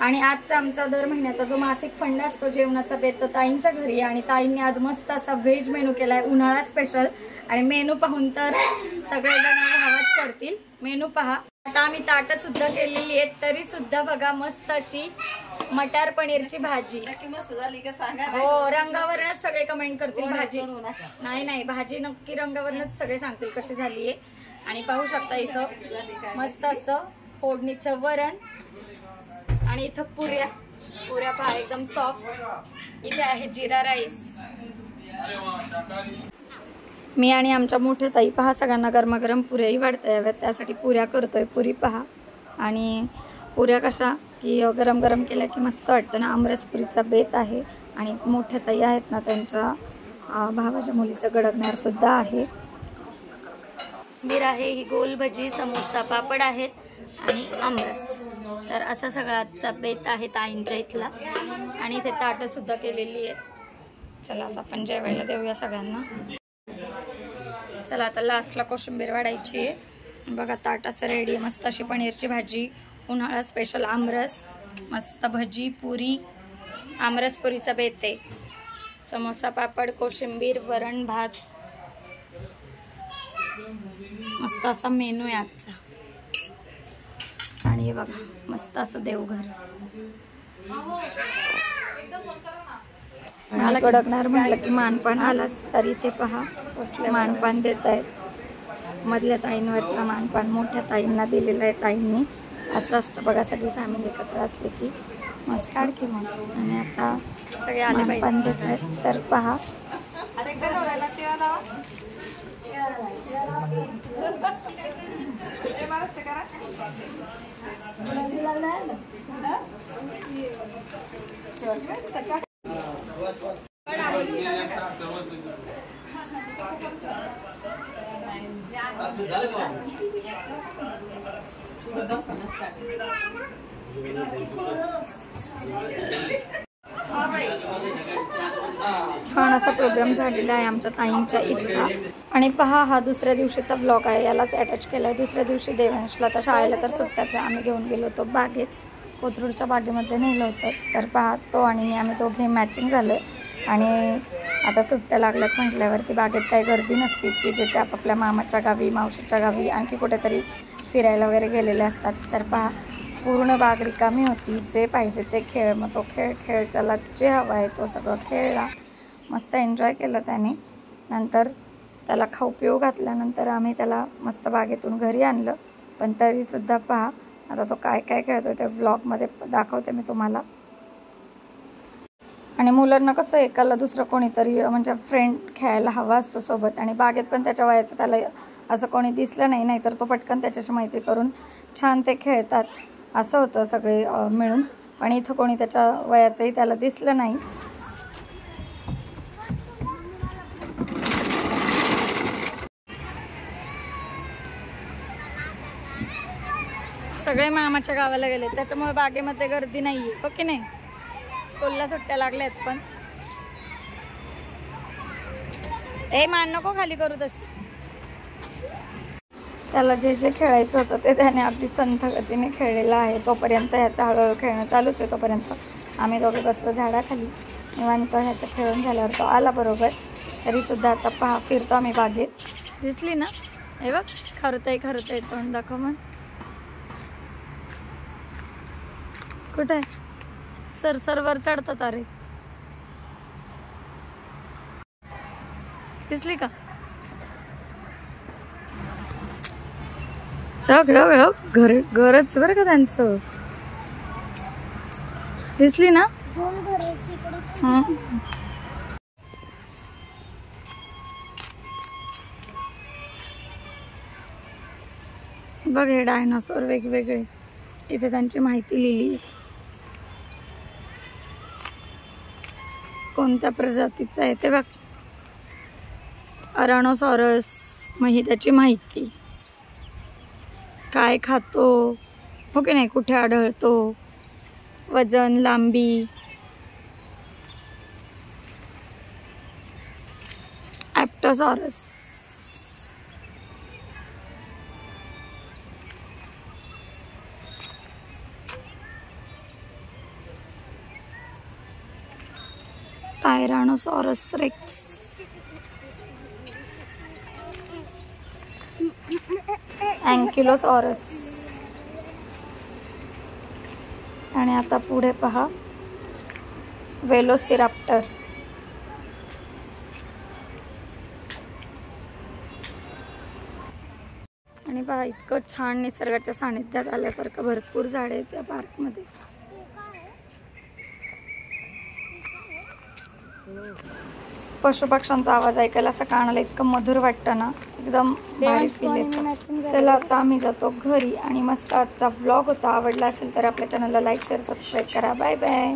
आणि आजचा आमचा दर महिन्याचा जो मासिक फंड असतो जेवणाचा बेत तो ताईंच्या घरी, आणि ताईंनी आज मस्त असा व्हेज मेनू केलाय उन्हाळा स्पेशल. आणि मेनू पाहून तर सगळेजण आवाज करतील. मेनू पहा. आता आम्ही ताटं सुद्धा केलेली आहेत, तरी सुद्धा बघा मस्त अशी मटार पनीरची भाजी. नक्की मस्त झाली का सांगा. हो, रंगावरनच सगळे कमेंट करतील. भाजी नाही भाजी नक्की रंगावरनच सगळे सांगतील कशी झाली आहे. आणि पाहू शकता इथं मस्त असं फोडणीचं वरण, आणि इथं पुऱ्या पहा एकदम सॉफ्ट. इथे आहे जिरा राईस. मी आणि आमच्या मोठ्या ताई पहा सगळ्यांना गरमागरम पुऱ्याही वाढता याव्यात त्यासाठी पुऱ्या करतोय. पुरी पहा. आणि पुऱ्या कशा की गरम गरम केल्या की मस्त वाटतं ना. आमरसपुरीचा बेत आहे. आणि मोठ्या ताई आहेत ना, त्यांच्या भावाच्या मुलीचं गडगणार सुद्धा आहे. बीर आहे, ही गोल भजी, समोसा, पापड आहेत आणि आमरस. तर असा सगळा आजचा बेत आहे ताईंच्या इथला. आणि इथे ताटं सुद्धा केलेली आहे. चला आता आपण जेवायला देऊया सगळ्यांना. चला आता लास्टला कोशिंबीर वाढायची आहे. बघा ताट असं रेडी. मस्त अशी पनीरची भाजी, उन्हाळा स्पेशल आमरस, मस्त भजी, पुरी, आमरस पुरीचा बेत आहे, समोसा, पापड, कोशिंबीर, वरण, भात. मस्त असा मेनू आहे आजचा. आणि हे बघा मस्त असं देवघर. मला गडगणार म्हटलं की मानपान आलाच, तरी ते पहा कसले मानपान देत आहेत. मधल्या ताईंवरचा मानपान मोठ्या ताईंना दिलेला आहे ताईंनी. असं असतं बघा, सगळी फॅमिली एकत्र असली की मस्त काढकी म्हणून. आणि आता सगळे आले मानपान देत आहेत. तर पहा छान असा प्रोग्राम झालेला आहे आमच्या ताईंच्या इथला. आणि पहा हा दुसऱ्या दिवशीचा ब्लॉग आहे, यालाच अटॅच केला आहे. दुसऱ्या दिवशी देवांशला तर शाळेला तर सुट्ट्याचं आम्ही घेऊन गेलो होतो बागेत, कोथरूडच्या बागेमध्ये नेलं होतं. तर पहा तो आणि मी आम्ही दोघे मॅचिंग झालं. आणि आता सुट्ट्या लागल्यात म्हटल्यावरती बागेत काही गर्दी नसते की जिथे आपापल्या मामाच्या गावी, मावशीच्या गावी, आणखी कुठेतरी फिरायला वगैरे गेलेले असतात. तर पहा पूर्ण बाग रिकामी होती. जे पाहिजे ते खेळ, मग तो खेळ त्याला जे हवं आहे तो सगळं खेळला. मस्त एन्जॉय केलं त्याने. नंतर त्याला खाऊ पिऊ घातल्यानंतर आम्ही त्याला मस्त बागेतून घरी आणलं. पण तरीसुद्धा पहा आता तो काय काय खेळतो ते व्लॉगमध्ये दाखवते मी तुम्हाला. आणि मुलांना कसं एकाला दुसरं कोणीतरी म्हणजे फ्रेंड खेळायला हवा असतो सोबत. आणि बागेत पण त्याच्या वयाचं त्याला असं कोणी दिसलं नाही, तर तो पटकन त्याच्याशी माहिती करून छान ते खेळतात. असं होतं सगळे मिळून. पण इथं कोणी त्याच्या वयाचंही त्याला दिसलं नाही. सगळे मामाच्या गावाला गेले त्याच्यामुळे बागेमध्ये गर्दी नाहीये, हो की नाही. स्कूलला सुट्ट्या लागल्यात. पण मान नको खाली करू तशी. त्याला जे जे खेळायचं होतं ते त्याने अगदी संथ गतीने खेळलेलं आहे. तोपर्यंत ह्याचं हळूहळू खेळणं चालूच आहे. तोपर्यंत आम्ही दोघे बसलो झाडाखाली निवांत. ह्याचं खेळून झाल्यावर तो आला बरोबर. तरीसुद्धा आता पहा फिरतो आम्ही बागेत. दिसली ना, हे बघ खरतय तोंड दाखव मग. कुठे सरवर चढतात. अरे दिसली का? घरच बरं का त्यांचं. दिसली ना. बघ हे डायनासोर वेगवेगळे, इथे त्यांची माहिती लिहिली. कोणत्या प्रजातीचं आहे ते बघ. अराणोसॉरस, मग ही त्याची माहिती. काय खातो, हो की नाही, कुठे आढळतो, वजन, लांबी. ॲप्टोसॉरस. Tyrannosaurus rex, ankylosaurus. आणि आता पुढे पहा वेलोसिराप्टर. आणि पहा इतकं छान निसर्गाच्या सानिध्यात आल्यासारखं भरपूर झाडे आहेत त्या पार्कमध्ये. पशुपक्ष्यांचा आवाज ऐकायला असं कानाला इतकं मधुर वाटतं ना, एकदम भारी फील येतं. चला आता आम्ही जातो घरी. आणि मस्त आजचा व्लॉग होता. आवडला असेल तर आपल्या चॅनलला लाईक शेअर सबस्क्राईब करा. Bye bye.